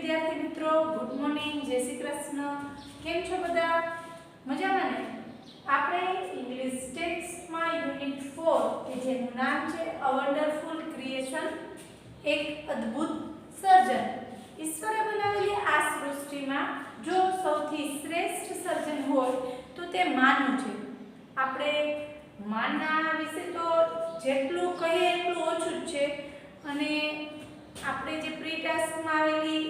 વિદ્યાર્થી મિત્રો, good morning, જય શ્રી કૃષ્ણ. કેમ છો બધા? મજામાં ને? આપણે ઇંગ્લિશ ટેક્સ્ટમાં યુનિટ 4 કે જેનું નામ છે અ વન્ડરફુલ ક્રિએશન, એક અદ્ભુત સર્જન. ઈશ્વરે બનાવેલી આ સૃષ્ટિમાં જો સૌથી શ્રેષ્ઠ સર્જન હોય તો તે માનવ છે. આપણે માનના વિશે તો જેટલું કહીએ એટલું ઓછું જ છે. અને આપણે જે પ્રી ટાસ્કમાં આવેલી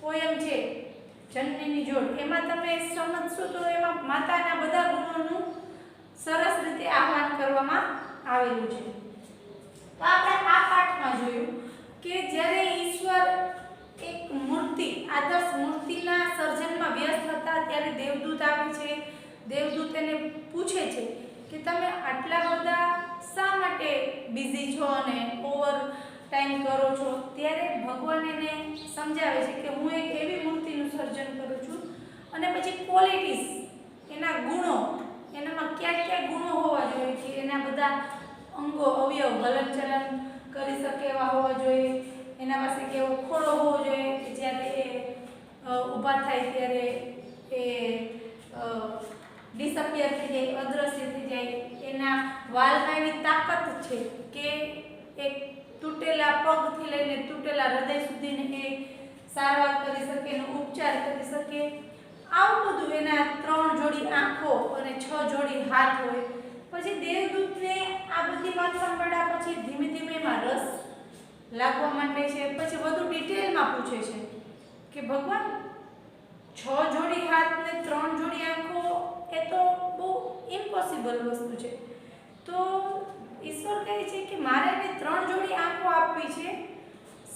પોયમ છે જનનીની જોડ, એમાં તમે સમજશો તો એમાં માતાના બધા ગુણોનું સરસ રીતે આહ્વાન કરવામાં આવેલું છે. તો આપણે આ પાઠમાં જોયું કે જ્યારે ઈશ્વર એક મૂર્તિ, આદર્શ મૂર્તિના સર્જનમાં વ્યસ્ત હતા ત્યારે દેવદૂત આવે છે. દેવદૂત એને પૂછે છે કે તમે આટલા બધા શા માટે બિઝી છો અને ઓવર ટાઈમ કરો છો? ત્યારે ભગવાન એને સમજાવે છે કે હું એક એવી મૂર્તિનું સર્જન કરું છું અને પછી ક્વોલિટીઝ, એના ગુણો, એનામાં કયા કયા ગુણો હોવા જોઈએ કે એના બધા અંગો અવયવ હલનચલન કરી શકે એવા હોવા જોઈએ, એના પાસે કેવો ખોળો હોવો જોઈએ કે જ્યારે એ ઊભા થાય ત્યારે એ ડિસઅપિયર થઈ જાય, અદ્રશ્ય થઈ જાય. એના વાલમાં એવી તાકાત છે કે એક તૂટેલા પગથી લઈને તૂટેલા હૃદય સુધીને એ સારવાર કરી શકે, એનો ઉપચાર કરી શકે. આવું બધું. એના 3 જોડી આંખો અને 6 જોડી હાથ હોય. પછી દેવદૂતને આ બધી વાત સાંભળ્યા પછી ધીમે ધીમે એમાં રસ લાગવા માંડે છે. પછી વધુ ડિટેલમાં પૂછે છે કે ભગવાન 6 જોડી હાથ ને 3 જોડી આંખો એ તો બહુ ઇમ્પોસિબલ વસ્તુ છે. તો ઈશ્વર કહે છે કે મારે એને 3 જોડી આંખો આપવી છે.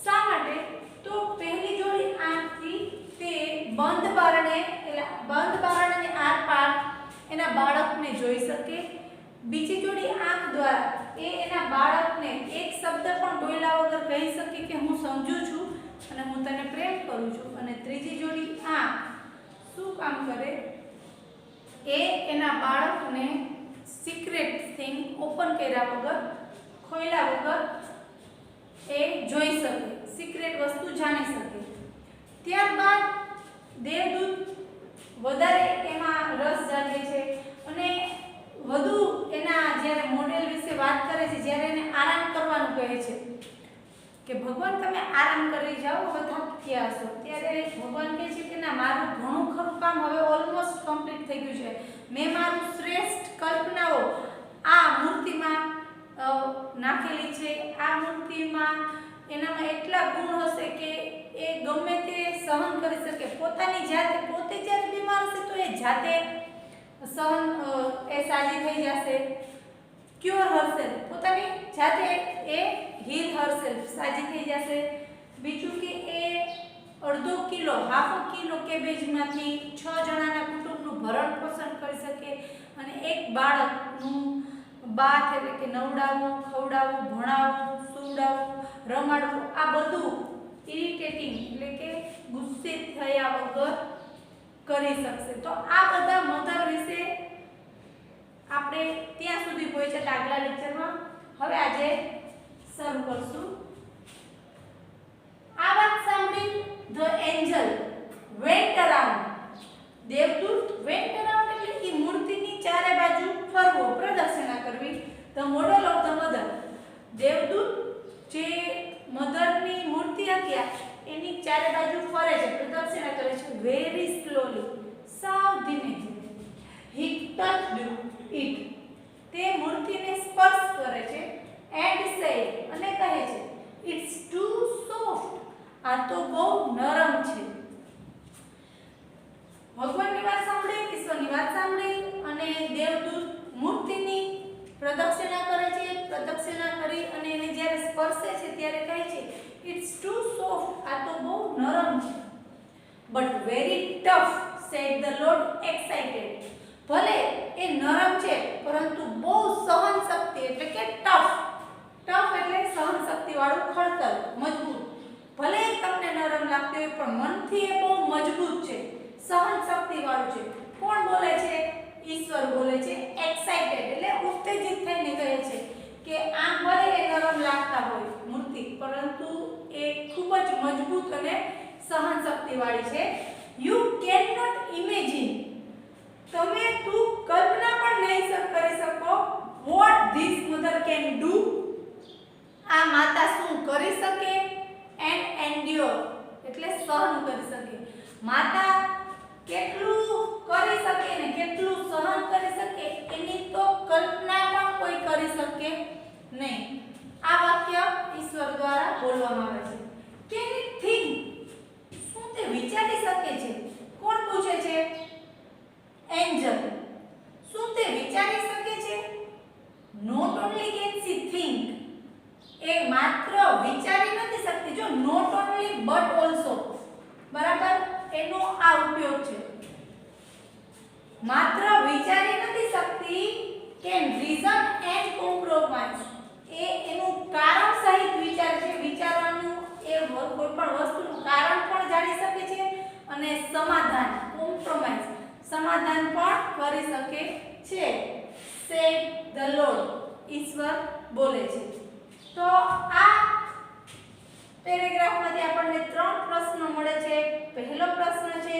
શા માટે? તો પહેલી જોડી આંખથી તે બંધ બારણે આરપાર એના બાળકને જોઈ શકે. બીજી જોડી આંખ દ્વારા એ એના બાળકને એક શબ્દ પણ બોલ્યા વગર કહી શકે કે હું સમજુ છું અને હું તને પ્રેમ કરું છું. અને ત્રીજી જોડી આંખ શું કામ કરે? એ એના બાળકને સિક્રેટ થિંગ ઓપન કર્યા વગર, ખોલ્યા વગર એ જોઈ શકે, સિક્રેટ વસ્તુ જાણી શકે. ત્યારબાદ દેવદૂત વધારે એમાં રસ જાગે છે અને વધુ એના જ્યારે મોડેલ વિશે વાત કરે છે, જ્યારે એને આરામ કરવાનું કહે છે કે ભગવાન તમે આરામ કરી જાઓ, હવે થાકી ગયા છો, ત્યારે ભગવાન કહે છે કે ના, મારું ઘણું ખરું કામ હવે ઓલમોસ્ટ કમ્પ્લીટ થઈ ગયું છે. મેં મારું શ્રેષ્ઠ કલ્પનાઓ આ મૂર્તિમાં નાખેલી છે. આ મૂર્તિમાં એનામાં એટલા ગુણ હશે કે એ ગમે તે સહન કરી શકે. પોતાની જાતે, પોતે જ્યારે બીમાર હશે તો એ જાતે એ સાજી થઈ જશે, ક્યોર હશે, પોતાની જાતે એ હીલ હશે, સાજી થઈ જશે. બીજું કે એ અડધો કિલો, હાફ કિલો કેબેજમાંથી 6 જણાના કુટુંબનું ભરણ પોષણ કરી શકે અને એક બાળકનું બાથ એટલે કે નવડાવવું, ખવડાવવું, ભણાવવું, સુવડાવવું, રમાડવું, આ બધું ઇરિટેટિંગ એટલે કે ગુસ્સે થયા વગર કરી શકશે. તો આ બધા મધર વિશે આપણે ત્યાં સુધી પહોંચ્યા આગલા લેક્ચરમાં. હવે આજે શરૂ કરશું. આ વાત સાંભળી ધ એન્જલ વેન્ટ અરાઉન્ડ. દેવદૂત વેન્ટ અરાઉન્ડ એટલે કે મૂર્તિની ચારે બાજુ ફરવો, પ્રદક્ષિણા કરવી. The model of the mother. દેવદૂત જે મધરની મૂર્તિ હતી એની ચારે બાજુ ફરે છે, પ્રદક્ષિણા કરે છે, વેરી સ્લોલી, સાવ ધીમે ધીમે. હી ટચ્ડ ઇટ. તે મૂર્તિને સ્પર્શ કરે છે. એન્ડ સેડ, અને કહે છે ઇટ્સ ટુ સોફ્ટ. આ તો બહુ નરમ છે. ભગવાનની વાત સાંભળી, ઈશ્વરની વાત સાંભળી અને દેવદૂત મૂર્તિની પ્રદક્ષિણા કરે છે. પ્રદક્ષિણા કરી અને એને જ્યારે સ્પર્શે છે ત્યારે કહે છે ઇટ્સ ટુ સોફ્ટ. આ તો બહુ નરમ છે. But very tough, said the lord excited. ભલે એ નરમ છે પરંતુ બહુ સહન શક્તિ એટલે કે ટફ. ટફ એટલે સહન શક્તિ વાળું, ખડતલ, મજબૂત. ભલે તમને નરમ લાગતી હોય પણ મનથી એ બહુ મજબૂત છે, સહન શક્તિ વાળું છે. કોણ બોલે છે? ઈશ્વર બોલે છે. એક્સાઇટેડ એટલે ઉત્તેજિત થઈને કહે છે કે આમ ભલે એ નરમ લાગતા હોય મૂર્તિ, પરંતુ એ ખૂબ જ મજબૂત અને સહન શક્તિ વાળી છે. યુ કેન નોટ ઇમેજિન, તમે તું કલ્પના પણ નહીં કરી શકો what this mother can do, આ માતા શું કરી શકે, એન્ડ એન્ડ્યોર એટલે સહન કરી શકે. માતા કેટલું કરી શકે ને કેટલું સહન કરી શકે એની તો કલ્પના પણ કોઈ કરી શકે નહીં. આ વાક્ય ઈશ્વર દ્વારા બોલવામાં આવે છે. કેન ઇટ થિંક, શું તે વિચારી શકે છે? કોણ પૂછે છે? એન્જલ. શું તે વિચારી શકે છે? Not only can see think, એ માત્ર વિચારી નથી શકતી, જો નોટ ઓન્લી બટ ઓલસો, બરાબર, એનો આ ઉપયોગ છે. માત્ર વિચારી નથી શકતી, કેન રીઝન એન્ડ કોમ્પ્રોમાઇઝ, એ એનું કારણ સહિત વિચાર છે. વિચારવાનું એ કોઈ પણ વસ્તુનું કારણ પણ જાણી શકે છે અને સમાધાન કોમ્પ્રોમાઇઝ સમાધાન પણ કરી શકે છે. સેડ ધ લોર્ડ, ઈશ્વર બોલે છે. તો આ પેરેગ્રાફમાંથી આપણને 3 પ્રશ્નો મળે છે. પહેલો પ્રશ્ન છે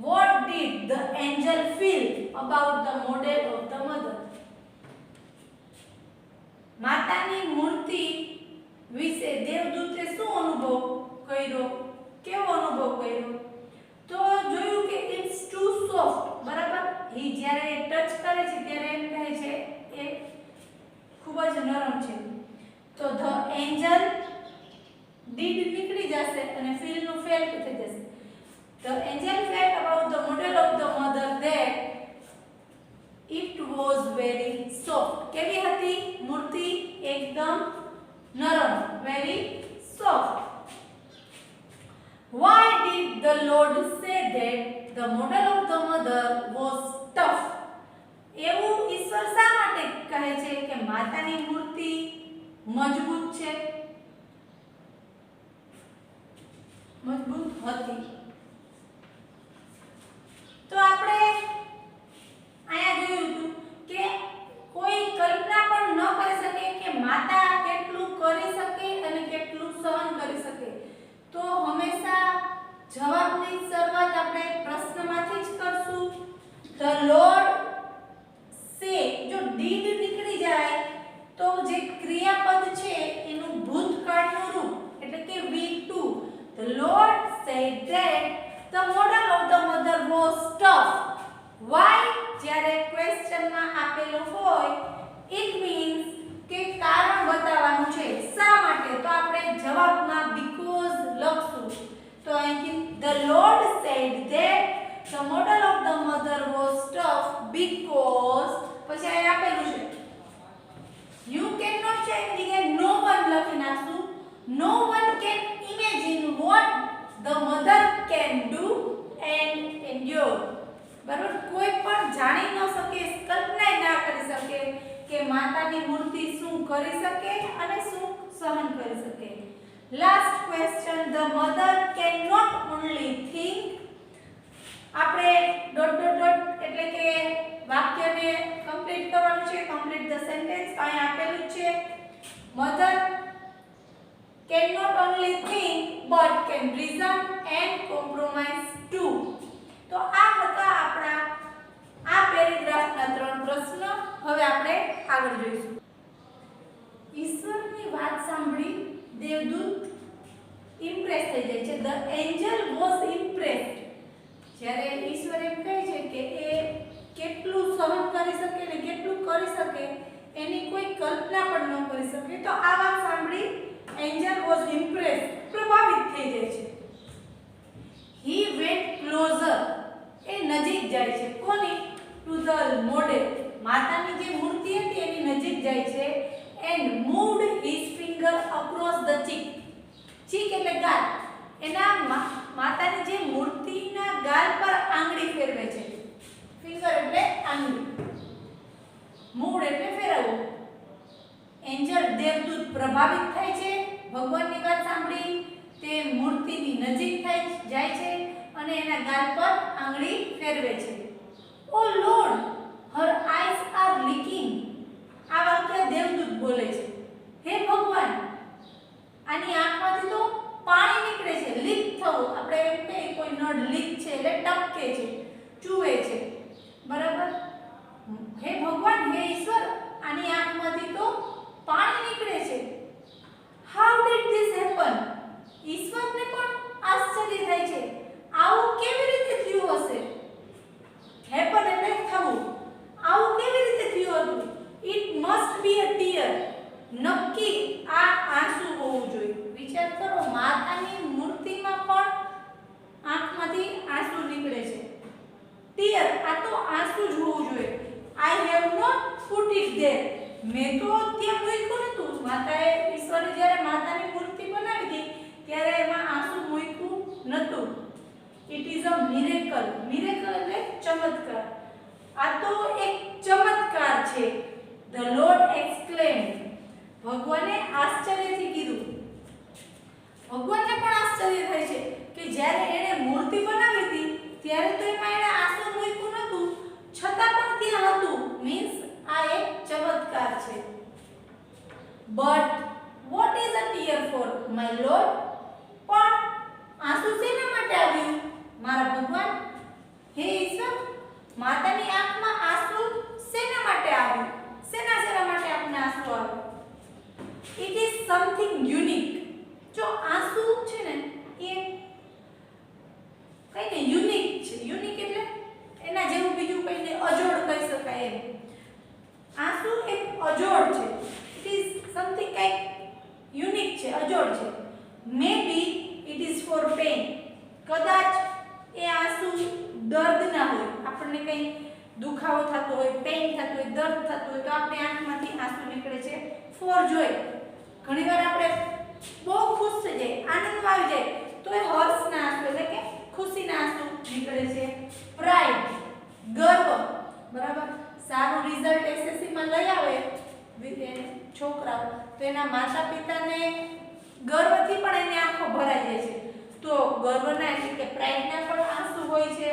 what did the angel feel about the model of the mother, માતાની મૂર્તિ વિશે દેવદૂતે શું અનુભવ કર્યો, કેવો અનુભવ કર્યો? તો જોયું કે ઇટ્સ ટુ સોફ્ટ, બરાબર, એ જ્યારે ટચ કરે છે ત્યારે એમ કહે છે એ ખૂબ જ નરમ છે. તો ધ એન્જલ ડીડ નીકળી જશે અને ફીલ નું ફેલ થઈ જશે. The angel felt about the model of the mother that it was very soft. કેવી હતી મૂર્તિ? એકદમ નરમ, very soft. Why did the Lord say that the model of the mother was tough? એવું ઈશ્વર શા માટે કહે છે કે માતાની મૂર્તિ મજબૂત છે, મજબૂત હતી? તો આપણે અહીંયા જોયું હતું કે કોઈ કલ્પના પણ ન કરી શકે કે માતા કેટલું કરી શકે અને કેટલું સહન કરી શકે. તો હંમેશા જવાબની શરૂઆત આપણે પ્રશ્નમાંથી જ કરશું. ધ લોર્ડ સે, જો ડીડ નીકળી જાય તો જે ક્રિયાપદ છે એનું ભૂતકાળનું રૂપ એટલે કે V2. The Lord said that the model of the mother was tough. Why? જ્યારે ક્વેશ્ચનમાં આપેલું હોય it means કે કારણ બતાવવાનું છે. શા માટે? તો આપણે જવાબમાં because લખશું. તો અહીં the Lord said that the model of the mother was tough because, પછી અહીં આપેલું છે you cannot change again, no one લખી નાખશું. No one can imagine what the mother can do and endure. બરાબર, કોઈ પણ જાણી ન શકે, કલ્પના ના કરી શકે કે માતાની મૂર્તિ શું કરી શકે અને શું સહન કરી શકે. Last question, the mother cannot only think. આપણે ડોટ ડોટ ડોટ એટલે કે વાક્યને કમ્પ્લીટ કરવાનું છે. કમ્પ્લીટ ધ સેન્ટેન્સ અહીં આપેલું છે. Mother cannot only think but can reason and compromise too. તો આ હતા આપણા આ પેરેગ્રાફના 3 પ્રશ્નો. હવે આપણે આગળ જોઈશું. ઈશ્વરની વાત સાંભળી દેવદૂત ઇમ્પ્રેસ થઈ જાય છે. The Angel was impressed. જ્યારે ઈશ્વર એમ કહે છે કે એ કેટલું સહન કરી શકે ને કેટલું કરી શકે એની કોઈ કલ્પના પણ ન કરી શકે. તો આ વાત સાંભળી એન્જલ વોઝ ઇમ્પ્રેસ્ડ, પ્રભાવિત થઈ જાય છે. હી વેન્ટ ક્લોઝર, એ નજીક જાય છે. કોની? ટુ ધ મોડેલ, માતાની જે મૂર્તિ હતી એની નજીક જાય છે. And moved his finger across the cheek. Cheek એટલે ગાલ. એના માતાની જે મૂર્તિના ગાલ પર આંગળી ફેરવે છે. ફિંગર એટલે આંગળી, મૂવ્ડ એટલે ફેરવવું. એન્જલ દેવદૂત પ્રભાવિત થાય છે ભગવાનની વાત સાંભળી. તે મૂર્તિની નજીક જાય છે અને એના ગાલ પર આંગળી ફેરવે છે. O lord, her eyes are leaking. આ વાક્ય દેવદૂત બોલે છે. હે ભગવાન, આની આંખમાંથી તો પાણી નીકળે છે. લીક થવું આપણે બ્લડ લીક છે એટલે ટપકે છે, ચૂવે છે, બરાબર. હે ભગવાન, હે ઈશ્વર, આની આંખમાંથી તો પાણી નીકળે છે. How did this happen? ઈશ્વરને પણ આશ્ચર્ય થાય છે, આવું કેવી રીતે થયું હશે? હેપન એટલે થવું. આવું કેવી રીતે થયું હતું? It must be a tear. નક્કી આ આંસુ હોવું જોઈએ. વિચાર કરો, માતાની મૂર્તિમાં પણ આંખમાંથી આંસુ નીકળે છે. ટીયર, આ તો આંસુ જ હોવું જોઈએ. I have not put it there. મેં તો ત્યાં મૂક્યું નતું. માતાએ, ઈશ્વરે જ્યારે માતાની મૂર્તિ બનાવી હતી ત્યારે એમાં આંસુ મૂક્યું નતું. It is a miracle. Miracle એટલે ચમત્કાર. આ તો એક ચમત્કાર છે. The lord exclaimed. ભગવાને આશ્ચર્યથી કીધું. ભગવાનને પણ આશ્ચર્ય થાય છે કે જ્યારે એણે મૂર્તિ બનાવી હતી ત્યારે તો એમાં એણે આંસુ મૂક્યું નતું, છતાં પણ ત્યાં હતું. મીન્સ આ એક ચમત્કાર છે. But what is a tear for, my lord? પણ આંસુ શેના માટે આવ્યું મારા ભગવાન? હે ઈશ્વર, માતાની આંખમાં આંસુ શેના માટે આવ્યું? શેના માટે આપણે આંસુ આવ્યું? It is something unique. જો આંસુ છે ને એ કઈ ને યુનિક છે. યુનિક એટલે એના જેવું બીજું કઈ ને અજોડ કહી શકાય એમ. આંસુ એક અજોડ છે. ઇટ ઇઝ સમથિંગ કઈ યુનિક છે, અજોડ છે. મે B it is four pain. કદાચ એ આંસુ દર્દના હોય. આપણને કઈ દુખાવો થતો હોય, પેઇન થતું હોય, દર્દ થતું હોય તો આપણે આંખમાંથી આંસુ નીકળે છે. ફોર જોય. ઘણીવાર આપણે બહુ ખુશ થઈ જાય, આનંદમાં આવી જાય તો એ હર્ષના આંસુ એટલે કે ખુશીના આંસુ નીકળે છે. પ્રાઇડ, ગર્વ, બરાબર. સારું રિઝલ્ટ એસએસસી માં લઈ આવે છોકરાઓ તો એના માતા પિતાને ગર્વથી પણ એની આંખો ભરાઈ જાય છે. તો ગર્વના એટલે કે પ્રાઇડના પણ આંસુ હોય છે.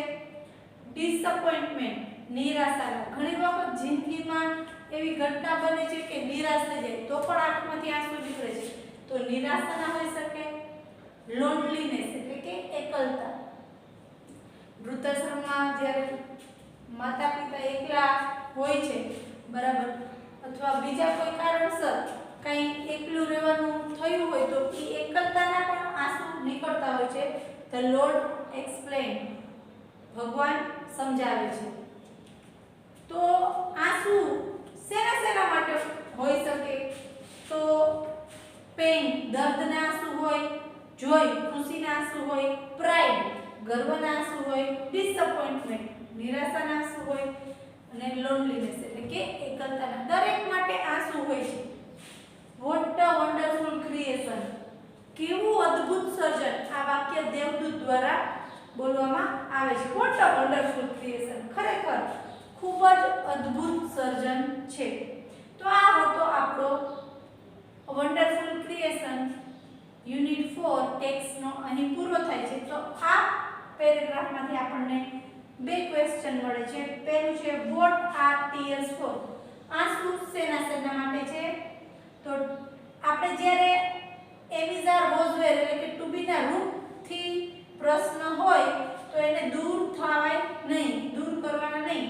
ડિસઅપોઇન્ટમેન્ટ, નિરાશાના. ઘણી વખત જિંદગીમાં એવી ઘટના બને છે કે નિરાશ થઈ જાય તો પણ આંખમાંથી આંસુ નીકળે છે, તો નિરાશાના હોઈ શકે. લોનલીનેસ એટલે કે એકલતા. વૃદ્ધાશ્રમમાં જ્યારે માતા પિતા એકલા હોય છે, બરાબર, અથવા બીજા કોઈ કારણસર કંઈ એકલું રહેવાનું થયું હોય તો એ એકલતાના પણ આંસુ નીકળતા હોય છે. The lord explain. ભગવાન સમજાવે છે. તો આંસુ શેના માટે હોઈ શકે? તો પેઇન, દર્દના આંસુ હોય, જોય, ખુશીના આંસુ હોય, પ્રાઇડ, ગર્વના આંસુ હોય, ડિસઅપોઇન્ટમેન્ટ, નિરાશાના આંસુ હોય, અને લોનલીનેસ એટલે કે એકલતાના. દરેક માટે આંસુ હોય છે. What a wonderful creation. કેવું અદ્ભુત સર્જન. આ વાક્ય દેવદૂત દ્વારા બોલવામાં આવે છે. What a wonderful creation. ખરેખર ખૂબ જ અદ્ભુત સર્જન છે. તો આ હતો આપણો વન્ડરફુલ ક્રિએશન યુનિટ 4 ટેક્સ્ટનો અહીં પૂરો થાય છે. તો આ પેરેગ્રાફમાંથી આપણને બે ક્વેશ્ચન મળે છે. પહેલું છે વોટ આર ટીયર્સ ફોર. આંસુ શેના માટે છે? તો આપણે જ્યારે એમિઝાર વોઝવેર એટલે કે ટુ બી ના રૂટથી પ્રશ્ન હોય તો એને દૂર થવાય નહીં, દૂર કરવાના નહીં.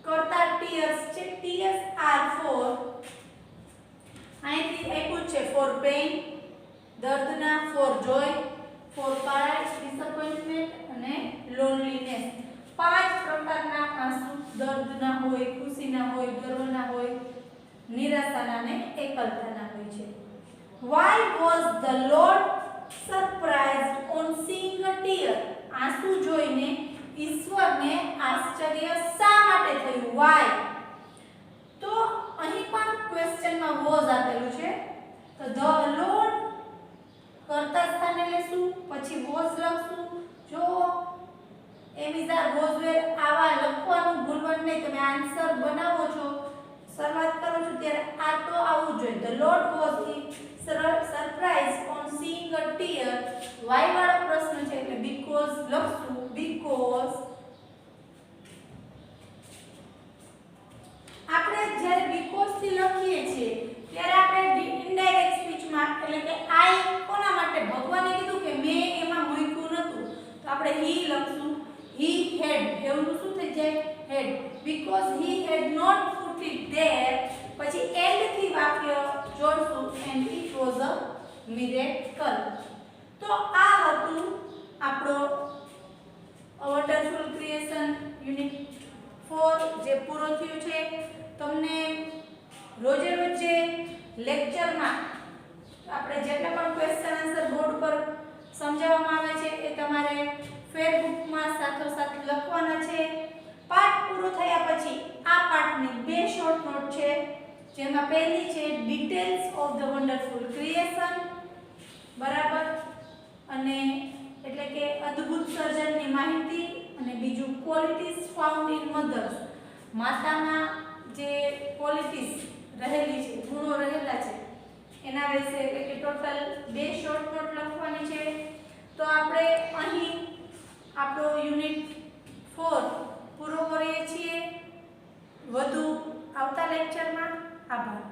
કરતા ટીયર્સ છે. ટીયર્સ આર ફોર, અહીંથી આપ્યું છે ફોર પેઇન, દર્દના, ફોર જોય, ફોર પ્રાઇડ, ડિસઅપોઇન્ટમેન્ટ અને લોનલીનેસ. 5 પ્રકારના આંસુ દર્દના હોય, ખુશીના હોય, ગર્વના હોય, નિરાશાના અને એકલતાના હોય છે. Why was the Lord surprised on seeing a tear? આંસુ જોઈને ઈશ્વરને આશ્ચર્ય શા માટે થયું? Why? તો અહીં પણ ક્વેશ્ચનમાં was આપેલું છે. તો the Lord કરતા સ્થાને લેશું, પછી was લખશું. જો એમિઝાર વોઝવેર આવા લખવાનું ભૂલવાનું નહીં. તમે આન્સર બનાવો છો, શરૂઆત કરો છો ત્યારે આ તો આવવું જોઈએ. The Lord was surprised on seeing a tear. Why વાળો પ્રશ્ન છે એટલે because લખશું. Because આપણે જ્યારે because થી લખીએ છીએ ત્યારે આપણે ઇનડાયરેક્ટ સ્પીચમાં એટલે કે આઈ કોના માટે? ભગવાને કીધું કે મેં એમાં મૂક્યું નતું તો આપણે હી લખીએ. મિરેકલ. તો આ હતું આપણો વન્ડરફુલ ક્રિએશન યુનિટ 4 જે પૂરો થયું છે. તમને રોજે રોજ લેક્ચરમાં આપણે જેટલા પણ ક્વેશ્ચન આન્સર બોર્ડ પર સમજાવવામાં આવે છે એ તમારે ફેરબુકમાં સાથોસાથ લખવાના છે. પાઠ પૂરો થયા પછી આ પાઠની 2 શોર્ટ નોટ છે, જેમાં પહેલી છે details of the wonderful creation, બરાબર, અને એટલે કે અદ્ભુત સર્જનની માહિતી, અને બીજું ક્વોલિટીઝ ફાઉન્ડ ઇન મધર્સ, માતામાં જે ક્વોલિટીઝ રહેલી છે, ગુણો રહેલા છે એના વિશે, એટલે કે ટોટલ 2 શોર્ટ નોટ લખવાની છે. તો આપણે અહીં આપણો યુનિટ 4 પૂરો કરીએ છીએ. વધુ આવતા લેક્ચરમાં. આભાર.